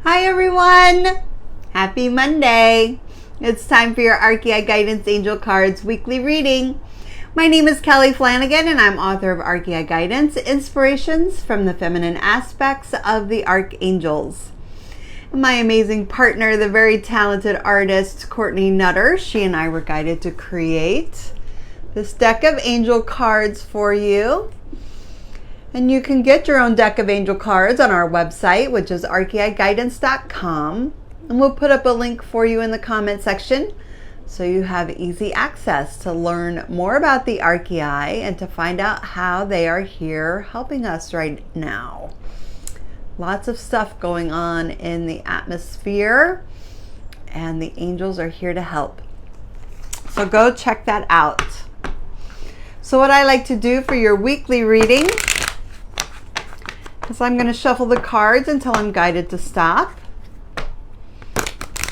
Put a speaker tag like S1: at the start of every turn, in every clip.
S1: Hi everyone! Happy Monday! It's time for your Archeiai Guidance Angel Cards weekly reading. My name is Kelly Flanagan and I'm author of Archeiai Guidance, Inspirations from the Feminine Aspects of the Archangels. My amazing partner, the very talented artist Courtney Nutter, she and I were guided to create this deck of angel cards for you. And you can get your own deck of angel cards on our website, which is archeaiguidance.com. And we'll put up a link for you in the comment section so you have easy access to learn more about the Archeiai and to find out how they are here helping us right now. Lots of stuff going on in the atmosphere, and the angels are here to help. So go check that out. So what I like to do for your weekly reading, so I'm going to shuffle the cards until I'm guided to stop.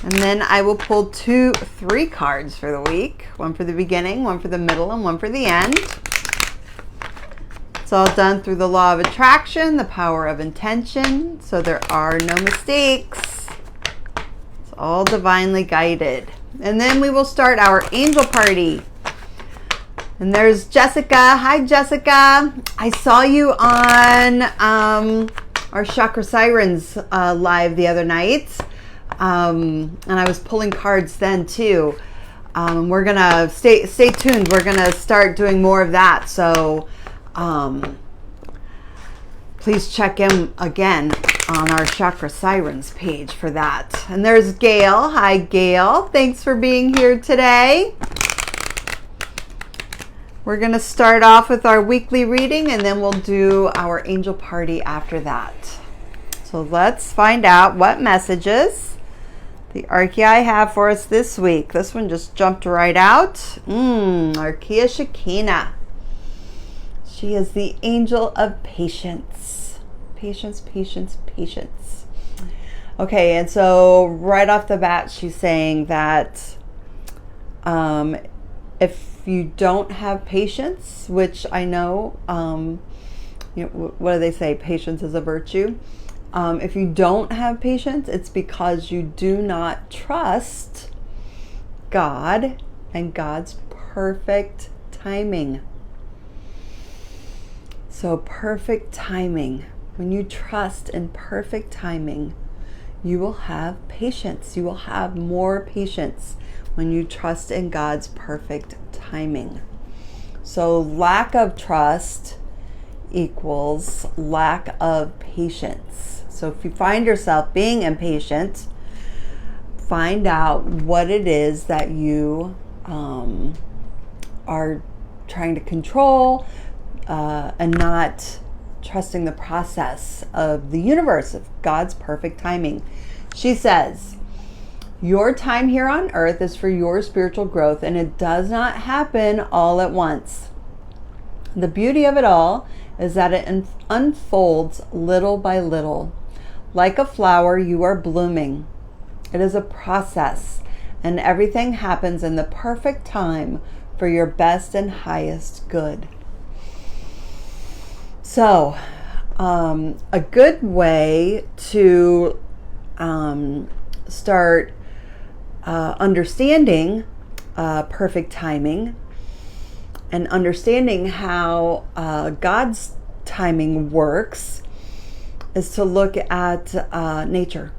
S1: And then I will pull three cards for the week. One for the beginning, one for the middle, and one for the end. It's all done through the law of attraction, the power of intention, so there are no mistakes. It's all divinely guided. And then we will start our angel party. And there's Jessica. Hi, Jessica. I saw you on our Chakra Sirens live the other night. And I was pulling cards then too. We're going to stay tuned. We're going to start doing more of that. So please check in again on our Chakra Sirens page for that. And there's Gail. Hi, Gail. Thanks for being here today. We're going to start off with our weekly reading and then we'll do our angel party after that. So let's find out what messages the Archeiai have for us this week. This one just jumped right out. Archeiai Shekinah. She is the angel of patience. Patience, patience, patience. Okay, and so right off the bat, she's saying that if you don't have patience, which I know, what do they say? Patience is a virtue. If you don't have patience, it's because you do not trust God and God's perfect timing. So perfect timing. When you trust in perfect timing, you will have patience. You will have more patience when you trust in God's perfect timing. So lack of trust equals lack of patience. So if you find yourself being impatient, find out what it is that you are trying to control and not trusting the process of the universe, of God's perfect timing. She says, your time here on earth is for your spiritual growth, and it does not happen all at once. The beauty of it all is that it unfolds little by little. Like a flower, you are blooming. It is a process, and everything happens in the perfect time for your best and highest good. So, a good way to start understanding perfect timing and understanding how God's timing works is to look at nature.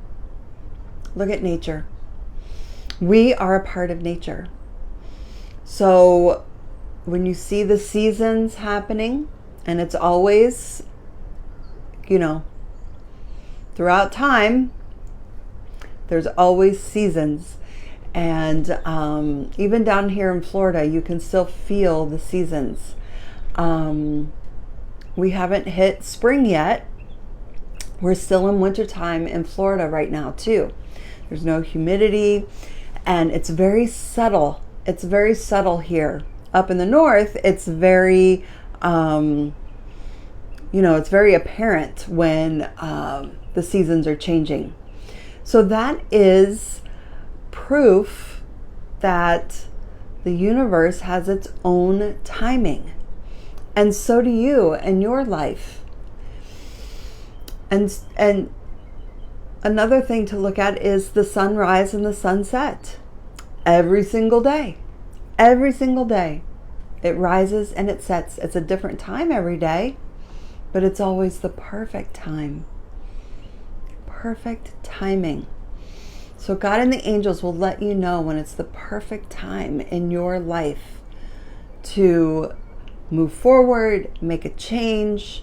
S1: Look at nature. We are a part of nature. So when you see the seasons happening, and it's always, throughout time, there's always seasons. And even down here in Florida, you can still feel the seasons. We haven't hit spring yet. We're still in wintertime in Florida right now too. There's no humidity, and it's very subtle. It's very subtle here. Up in the north, it's very, it's very apparent when the seasons are changing. So that is proof that the universe has its own timing. And so do you. you in your life. And another thing to look at is the sunrise and the sunset. Every single day. Every single day. It rises and it sets. It's a different time every day, but it's always the perfect time. Perfect timing. So God and the angels will let you know when it's the perfect time in your life to move forward, make a change,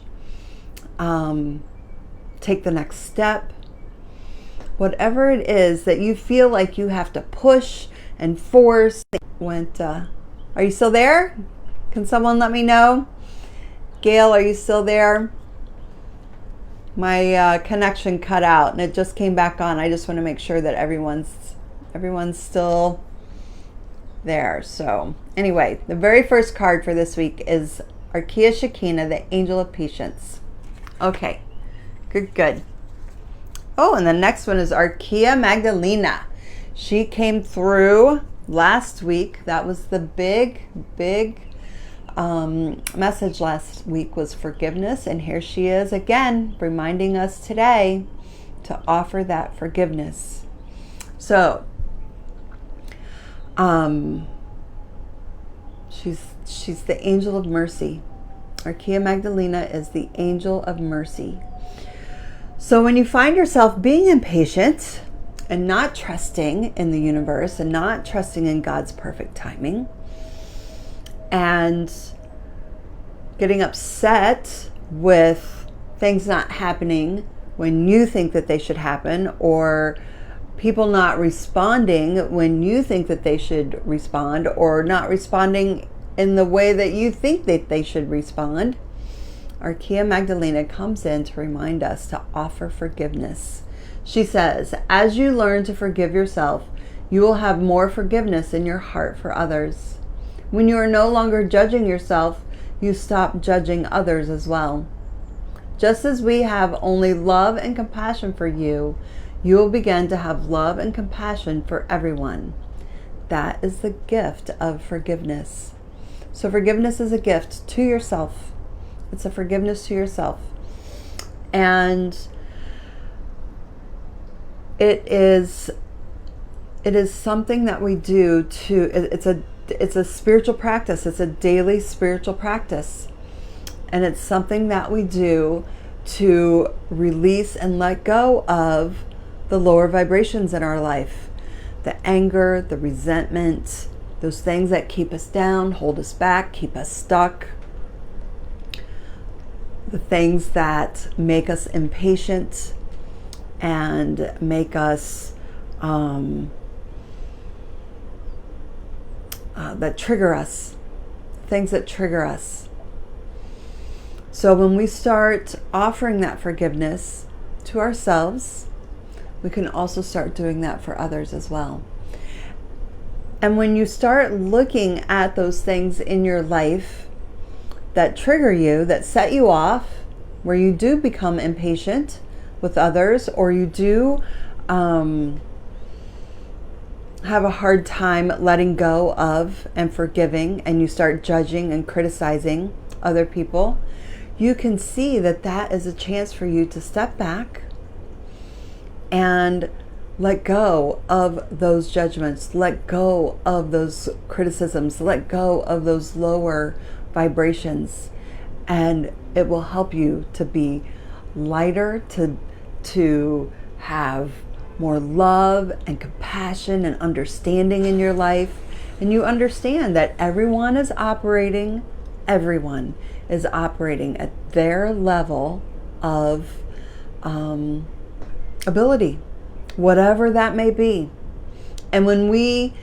S1: take the next step. Whatever it is that you feel like you have to push and force. Are you still there? Can someone let me know? Gail, are you still there? My connection cut out and it just came back on. I just want to make sure that everyone's still there. So anyway, the very first card for this week is Archeiai Shekinah, the angel of patience. Okay, good. Oh, and the next one is Archeiai Magdalena. She came through last week. That was the big message last week, was forgiveness. And here she is again, reminding us today to offer that forgiveness. So, she's the angel of mercy. Archeiai Magdalena is the angel of mercy. So when you find yourself being impatient and not trusting in the universe and not trusting in God's perfect timing and getting upset with things not happening when you think that they should happen, or people not responding when you think that they should respond, or not responding in the way that you think that they should respond, Archeiai Magdalena comes in to remind us to offer forgiveness. She says, as you learn to forgive yourself, you will have more forgiveness in your heart for others. When you are no longer judging yourself, you stop judging others as well. Just as we have only love and compassion for you, you will begin to have love and compassion for everyone. That is the gift of forgiveness. So forgiveness is a gift to yourself. It's a forgiveness to yourself. And it is something that we do it's a spiritual practice. It's a daily spiritual practice. And it's something that we do to release and let go of the lower vibrations in our life. The anger, the resentment, those things that keep us down, hold us back, keep us stuck. The things that make us impatient and make us, that trigger us. Things that trigger us. So when we start offering that forgiveness to ourselves, we can also start doing that for others as well. And when you start looking at those things in your life that trigger you, that set you off, where you do become impatient with others, or you do have a hard time letting go of and forgiving, and you start judging and criticizing other people, you can see that that is a chance for you to step back and let go of those judgments, let go of those criticisms, let go of those lower vibrations, and it will help you to be lighter, to have more love and compassion and understanding in your life. And you understand that everyone is operating at their level of ability, whatever that may be. And when we,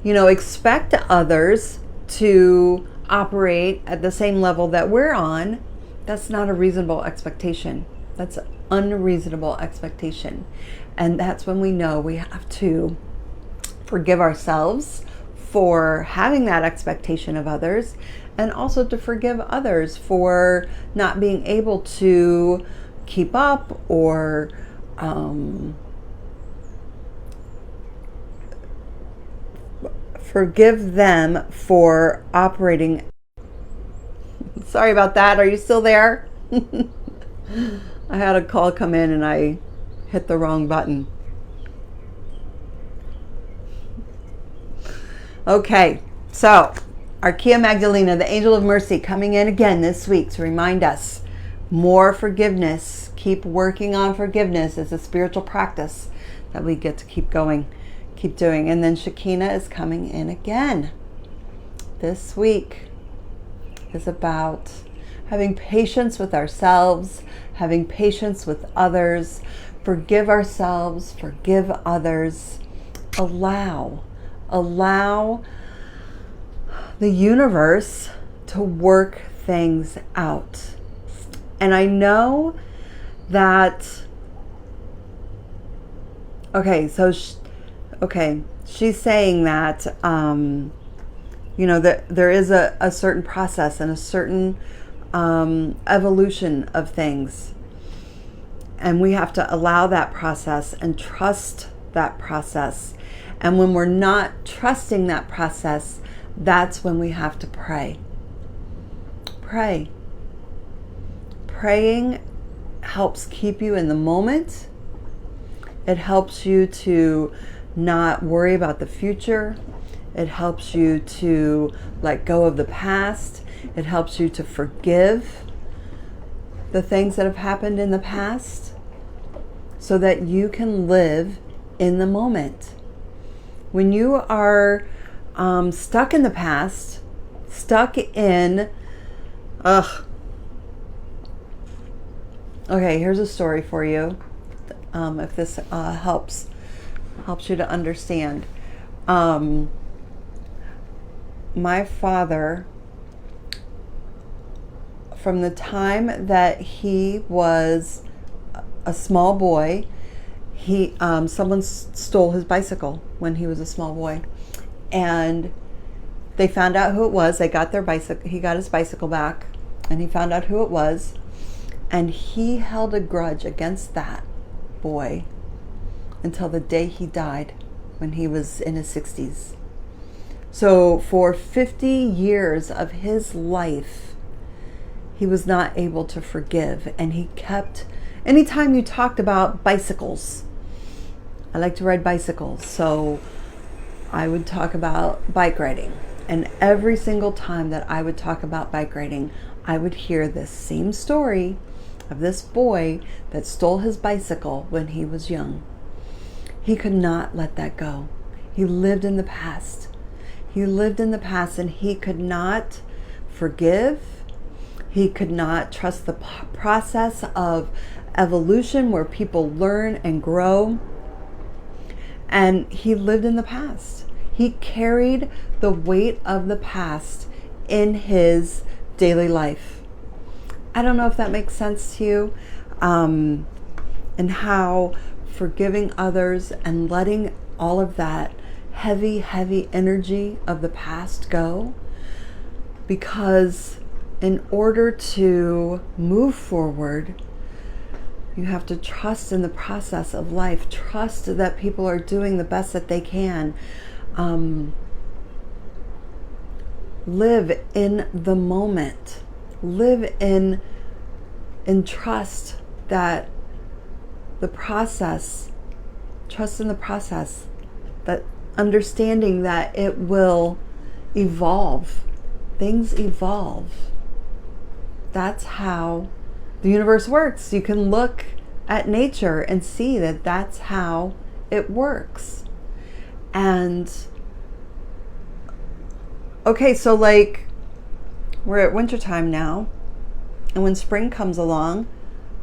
S1: expect others to operate at the same level that we're on, that's not a reasonable expectation. That's an unreasonable expectation. And that's when we know we have to forgive ourselves for having that expectation of others, and also to forgive others for not being able to keep up, or forgive them for operating. Sorry about that. Are you still there? I had a call come in and I hit the wrong button. Okay, so Archeiai Magdalena, the angel of mercy, coming in again this week to remind us more forgiveness. Keep working on forgiveness as a spiritual practice that we get to keep going, keep doing. And then Shekinah is coming in again. This week is about having patience with ourselves, having patience with others, forgive ourselves, forgive others, allow the universe to work things out. And I know that, she's saying that, that there is a certain process and a certain evolution of things. And we have to allow that process and trust that process. And when we're not trusting that process, that's when we have to pray. Pray. Praying helps keep you in the moment. It helps you to not worry about the future. It helps you to let go of the past. It helps you to forgive the things that have happened in the past so that you can live in the moment. When you are stuck in the past, stuck in, okay, here's a story for you. If this helps you to understand. My father, from the time that he was a small boy, someone stole his bicycle when he was a small boy, and they found out who it was. They got their bicycle. He got his bicycle back, and he found out who it was, and he held a grudge against that boy until the day he died, when he was in his 60s. So for 50 years of his life, he was not able to forgive, and he kept. Anytime you talked about bicycles, I like to ride bicycles, so I would talk about bike riding. And every single time that I would talk about bike riding, I would hear this same story of this boy that stole his bicycle when he was young. He could not let that go. He lived in the past. He lived in the past, and he could not forgive. He could not trust the process of evolution where people learn and grow. And he lived in the past. He carried the weight of the past in his daily life. I don't know if that makes sense to you, and how forgiving others and letting all of that heavy energy of the past go. Because in order to move forward, you have to trust in the process of life. Trust that people are doing the best that they can. Live in the moment. Live in trust that the process, trust in the process, that understanding that it will evolve. Things evolve. That's how the universe works. You can look at nature and see that that's how it works. And okay, so like we're at wintertime now, and when spring comes along,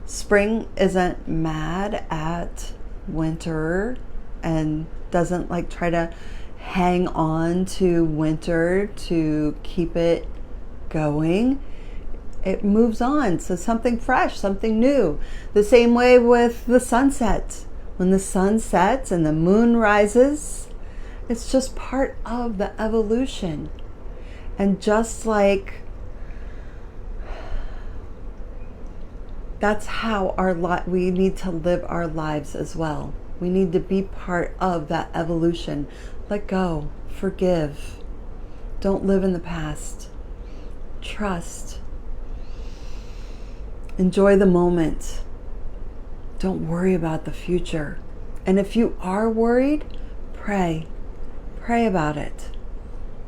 S1: spring isn't mad at winter and doesn't like try to hang on to winter to keep it going. It moves on to something fresh, something new. The same way with the sunset. When the sun sets and the moon rises, it's just part of the evolution. And just like that's how we need to live our lives as well. We need to be part of that evolution. Let go, forgive. Don't live in the past. Trust. Enjoy the moment. Don't worry about the future. And if you are worried, pray. Pray about it.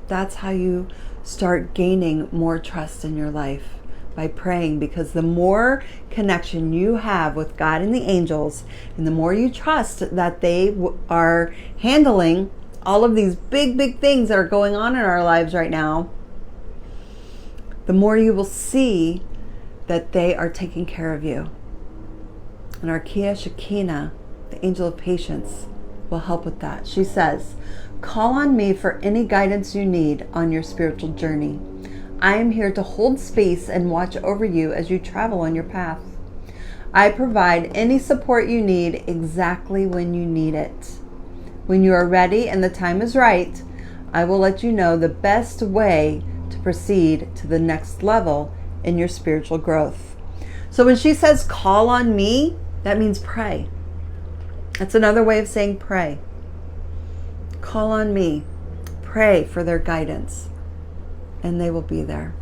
S1: That's how you start gaining more trust in your life, by praying, because the more connection you have with God and the angels, and the more you trust that they are handling all of these big things that are going on in our lives right now, the more you will see that they are taking care of you. And Archeiai Shekinah, the angel of patience, will help with that. She says, call on me for any guidance you need on your spiritual journey. I am here to hold space and watch over you as you travel on your path. I provide any support you need exactly when you need it. When you are ready and the time is right, I will let you know the best way to proceed to the next level in your spiritual growth. So when she says call on me, that means pray. That's another way of saying pray. Call on me. Pray for their guidance, and they will be there.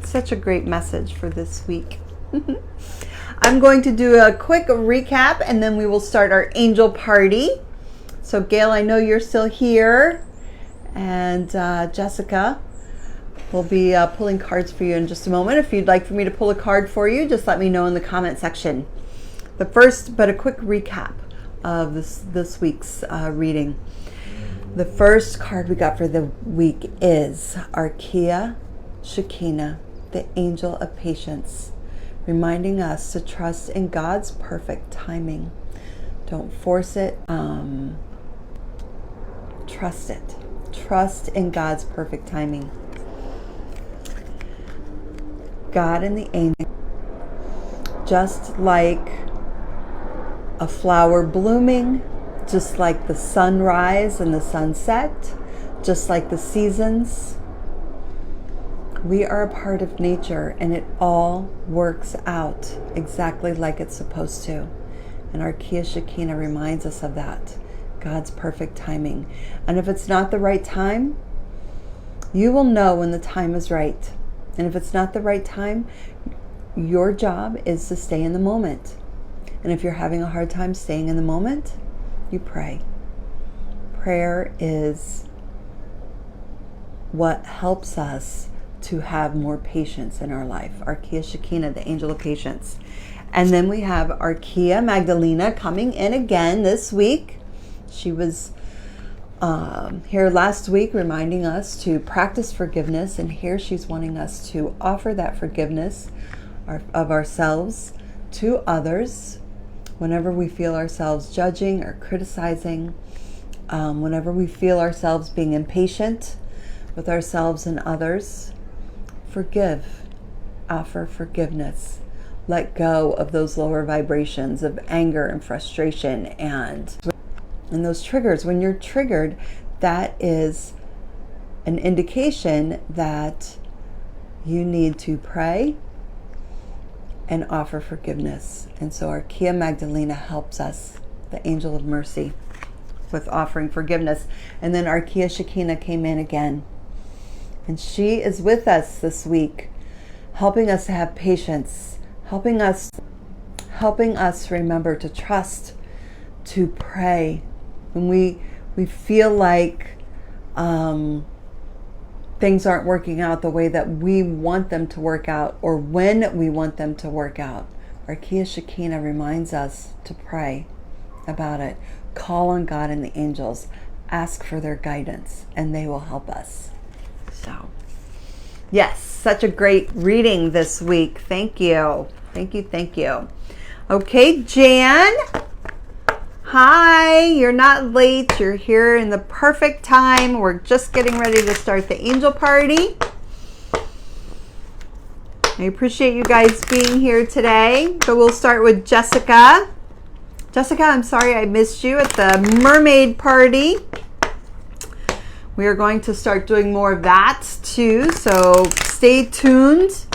S1: Such a great message for this week. I'm going to do a quick recap, and then we will start our angel party. So Gail, I know you're still here, and Jessica will be pulling cards for you in just a moment. If you'd like for me to pull a card for you, just let me know in the comment section. But a quick recap of this week's reading. The first card we got for the week is Archeiai Shekinah, the angel of patience, reminding us to trust in God's perfect timing. Don't force it. Trust it. Trust in God's perfect timing. God and the angel, just like a flower blooming, just like the sunrise and the sunset, just like the seasons, we are a part of nature, and it all works out exactly like it's supposed to. And Archeiai Shekinah reminds us of that, God's perfect timing. And if it's not the right time, you will know when the time is right. And if it's not the right time, your job is to stay in the moment. And if you're having a hard time staying in the moment, you pray. Prayer is what helps us to have more patience in our life. Archeiai Shekinah, the angel of patience. And then we have Archeiai Magdalena coming in again this week. She was here last week reminding us to practice forgiveness, and here she's wanting us to offer that forgiveness of ourselves to others whenever we feel ourselves judging or criticizing, whenever we feel ourselves being impatient with ourselves and others. Forgive, offer forgiveness. Let go of those lower vibrations of anger and frustration and those triggers. When you're triggered, that is an indication that you need to pray and offer forgiveness. And so Archeiai Magdalena helps us, the angel of mercy, with offering forgiveness. And then Archeiai Shekinah came in again. And she is with us this week, helping us to have patience, helping us remember to trust, to pray. When we feel like things aren't working out the way that we want them to work out, or when we want them to work out, Archeiai Shekinah reminds us to pray about it. Call on God and the angels. Ask for their guidance, and they will help us. So, yes, such a great reading this week. Thank you. Thank you, thank you. Okay, Jan. Hi, you're not late. You're here in the perfect time. We're just getting ready to start the angel party. I appreciate you guys being here today. So we'll start with Jessica. Jessica, I'm sorry I missed you at the mermaid party. We are going to start doing more of that too, so stay tuned.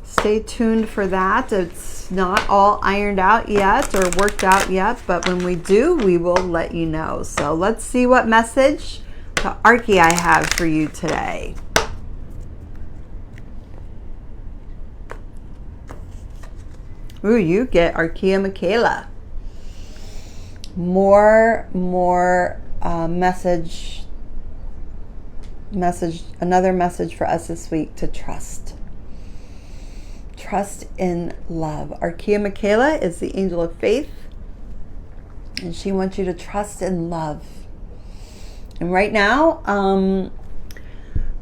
S1: Stay tuned for that. It's not all ironed out yet or worked out yet, but when we do, we will let you know. So let's see what message the Archeiai have for you today. Ooh, you get Archeiai Michaela. More another message for us this week to trust. Trust in love. Archeiai Michaela is the angel of faith, and she wants you to trust in love. And right now,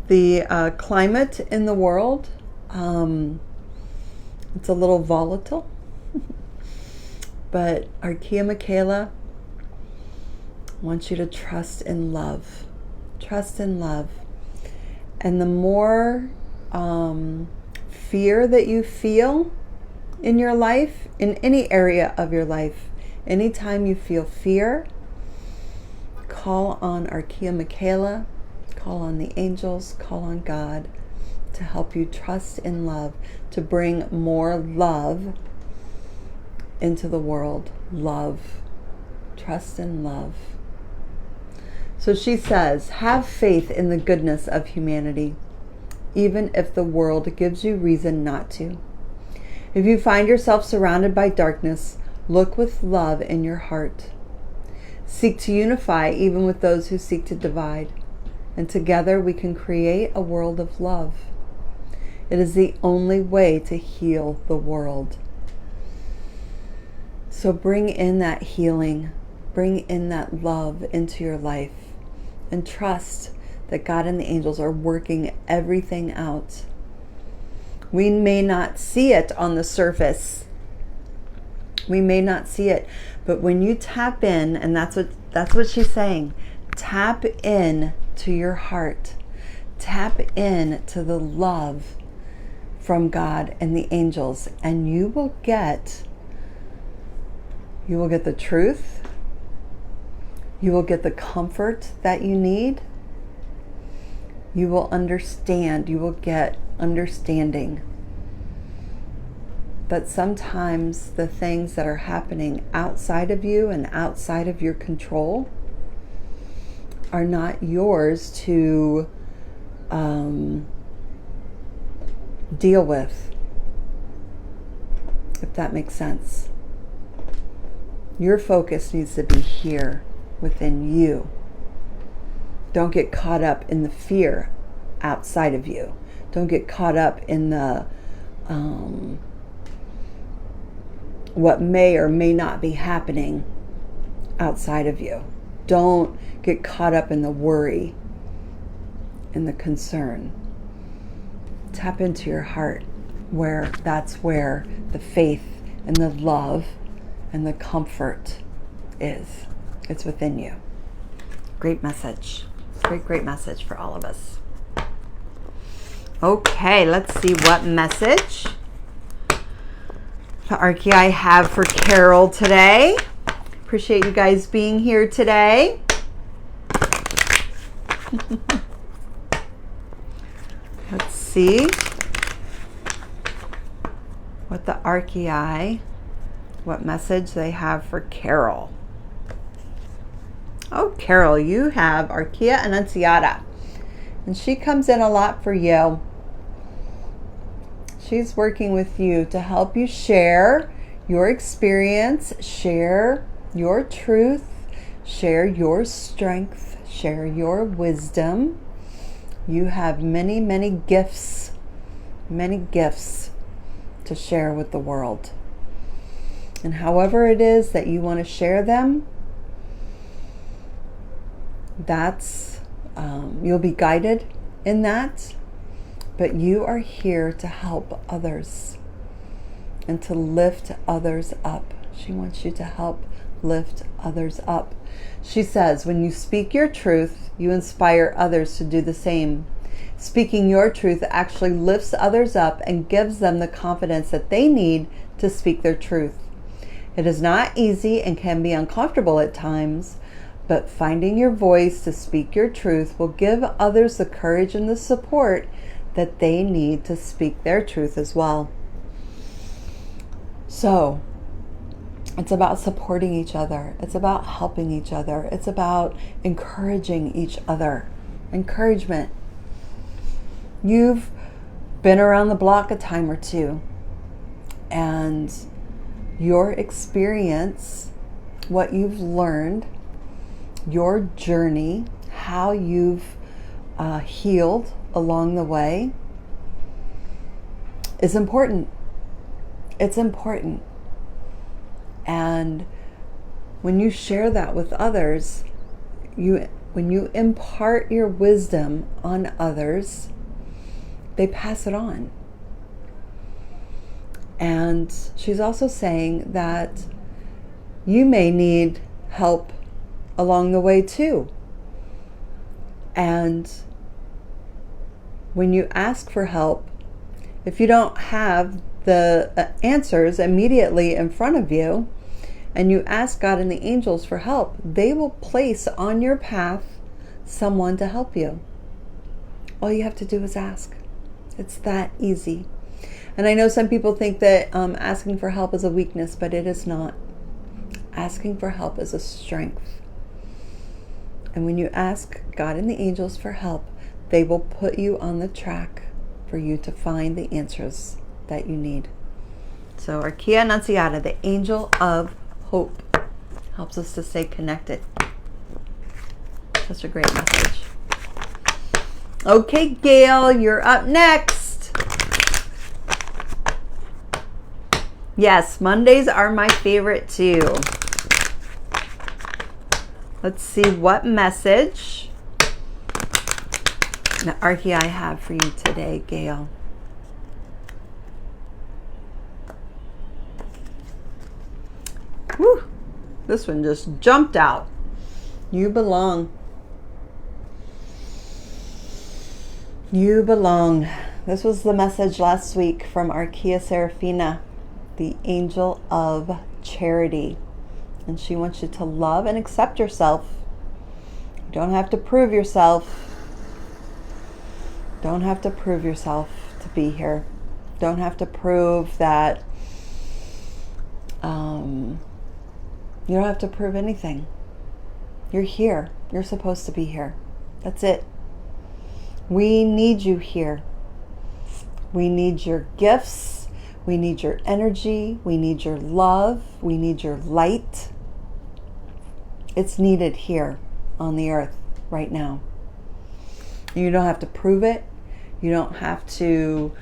S1: the climate in the world, it's a little volatile, but Archeiai Michaela wants you to trust in love. Trust in love. And the more fear that you feel in your life, in any area of your life, anytime you feel fear, call on Archeiai Michaela, call on the angels, call on God to help you trust in love, to bring more love into the world. Love. Trust in love. So she says, have faith in the goodness of humanity, even if the world gives you reason not to. If you find yourself surrounded by darkness, look with love in your heart. Seek to unify even with those who seek to divide, and together we can create a world of love. It is the only way to heal the world. So bring in that healing, bring in that love into your life, and trust that God and the angels are working everything out. We may not see it on the surface. We may not see it, but when you tap in, and that's what she's saying, tap in to your heart. Tap in to the love from God and the angels, and you will get the truth. You will get the comfort that you need. You will understand. You will get understanding. But sometimes the things that are happening outside of you and outside of your control are not yours to deal with, if that makes sense. Your focus needs to be here within you. Don't get caught up in the fear outside of you. Don't get caught up in the what may or may not be happening outside of you. Don't get caught up in the worry and the concern. Tap into your heart, that's where the faith and the love and the comfort is. It's within you. Great message. Great message for all of us. Okay, let's see what message the Archeiai have for Carol today. Appreciate you guys being here today. Let's see what the Archeiai, what message they have for Carol. Oh, Carol, you have Archeiai Annunziata, and she comes in a lot for you. She's working with you to help you share your experience, share your truth, share your strength, share your wisdom. You have many gifts to share with the world. And however it is that you want to share them, that's you'll be guided in that. But you are here to help others and to lift others up. She wants you to help lift others up. She says, when you speak your truth, you inspire others to do the same. Speaking your truth actually lifts others up and gives them the confidence that they need to speak their truth. It is not easy and can be uncomfortable at times, but finding your voice to speak your truth will give others the courage and the support that they need to speak their truth as well. So it's about supporting each other. It's about helping each other. It's about encouraging each other. Encouragement. You've been around the block a time or two, and your experience, what you've learned, your journey, how you've healed along the way is important. It's important. And when you share that with others, when you impart your wisdom on others, they pass it on. And she's also saying that you may need help along the way too. And when you ask for help, if you don't have the answers immediately in front of you, and you ask God and the angels for help, they will place on your path someone to help you. All you have to do is ask. It's that easy. And I know some people think that asking for help is a weakness, but it is not. Asking for help is a strength. And when you ask God and the angels for help, they will put you on the track for you to find the answers that you need. So Archeiai Annunciata, the angel of hope, helps us to stay connected. Such a great message. Okay, Gail, you're up next. Yes, Mondays are my favorite too. Let's see what message the Archeiai have for you today, Gail. Whew, this one just jumped out. You belong. You belong. This was the message last week from Archeiai Seraphina, the angel of charity. And she wants you to love and accept yourself. You don't have to prove yourself. Don't have to prove yourself to be here. Don't have to prove that you don't have to prove anything. You're here. You're supposed to be here. That's it. We need you here. We need your gifts. We need your energy. We need your love. We need your light. It's needed here on the earth right now. You don't have to prove it. You don't have to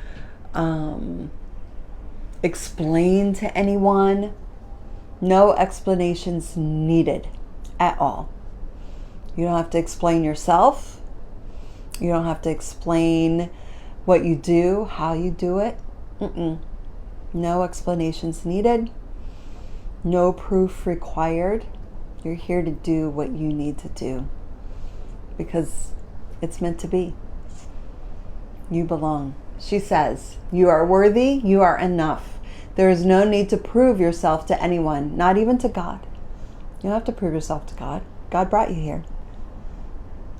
S1: explain to anyone. No explanations needed at all. You don't have to explain yourself. You don't have to explain what you do, how you do it. No explanations needed. No proof required. You're here to do what you need to do because it's meant to be. You belong. She says, you are worthy, you are enough. There is no need to prove yourself to anyone, not even to God. You don't have to prove yourself to God. God brought you here.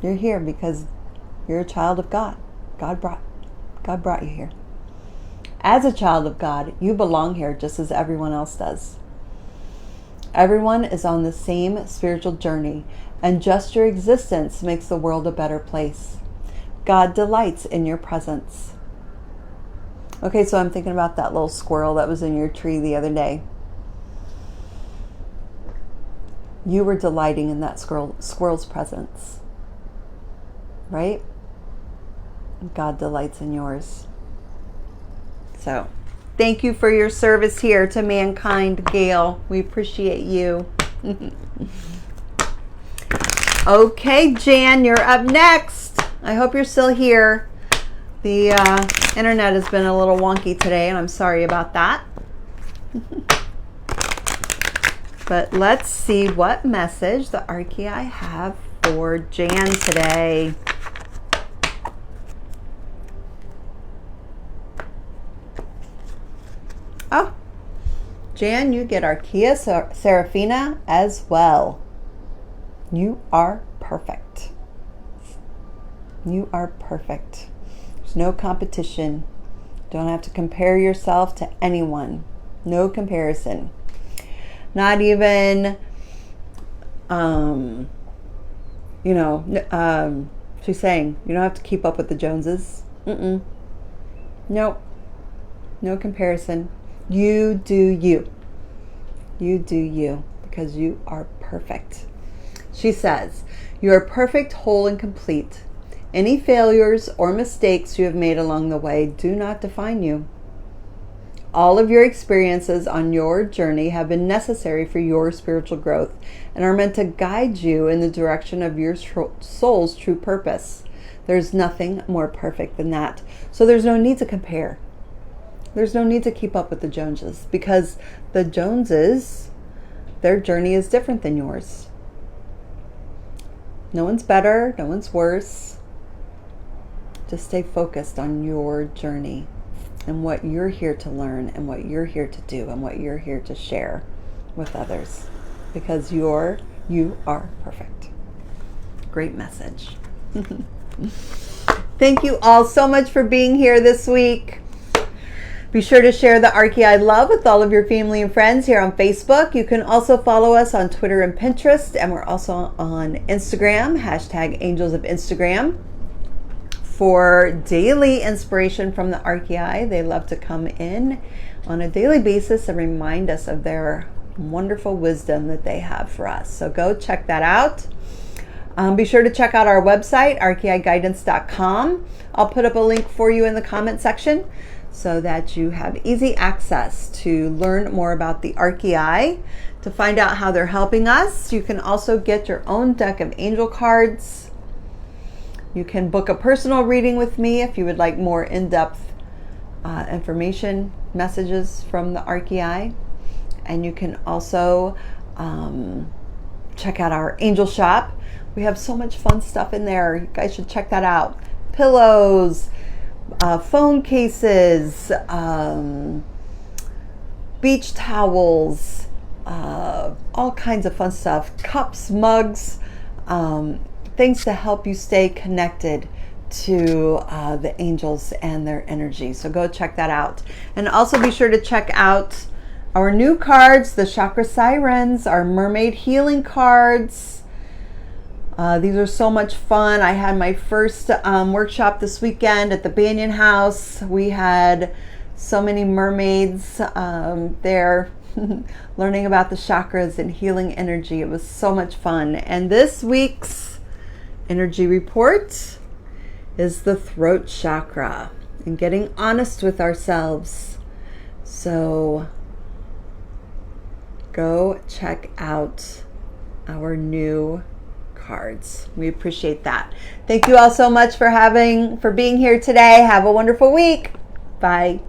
S1: You're here because you're a child of God. God brought you here. As a child of God, you belong here just as everyone else does. Everyone is on the same spiritual journey, and just your existence makes the world a better place. God delights in your presence. Okay, so I'm thinking about that little squirrel that was in your tree the other day. You were delighting in that squirrel's presence, right? God delights in yours. So, thank you for your service here to mankind, Gail. We appreciate you. Okay, Jan, you're up next. I hope you're still here. The internet has been a little wonky today, and I'm sorry about that. But let's see what message the Archeiai have for Jan today. Oh, Jan, you get Archeiai Seraphina as well. You are perfect. You are perfect. There's no competition. Don't have to compare yourself to anyone. No comparison. Not even, she's saying you don't have to keep up with the Joneses. Nope. No comparison. You do you. You do you, because you are perfect. She says, you are perfect, whole, and complete. Any failures or mistakes you have made along the way do not define you. All of your experiences on your journey have been necessary for your spiritual growth and are meant to guide you in the direction of your soul's true purpose. There's nothing more perfect than that. So there's no need to compare. There's no need to keep up with the Joneses, because the Joneses, their journey is different than yours. No one's better, no one's worse. Just stay focused on your journey and what you're here to learn and what you're here to do and what you're here to share with others, because you are perfect. Great message. Thank you all so much for being here this week. Be sure to share the Archeiai love with all of your family and friends here on Facebook. You can also follow us on Twitter and Pinterest, and we're also on Instagram, #Angels of Instagram. For daily inspiration from the Archeiai, they love to come in on a daily basis and remind us of their wonderful wisdom that they have for us. So go check that out. Be sure to check out our website, archeaiguidance.com. I'll put up a link for you in the comment section so that you have easy access to learn more about the Archeiai, to find out how they're helping us. You can also get your own deck of angel cards. You can book a personal reading with me if you would like more in-depth information, messages from the Archeiai. And you can also check out our angel shop. We have so much fun stuff in there. You guys should check that out. Pillows, phone cases, beach towels, all kinds of fun stuff. Cups, mugs, things to help you stay connected to the angels and their energy. So go check that out. And also be sure to check out our new cards, the Chakra Sirens, our Mermaid Healing cards. These are so much fun. I had my first workshop this weekend at the Banyan House. We had so many mermaids there learning about the chakras and healing energy. It was so much fun. And this week's energy report is the throat chakra and getting honest with ourselves. So go check out our new cards. We appreciate that. Thank you all so much for being here today. Have a wonderful week. Bye.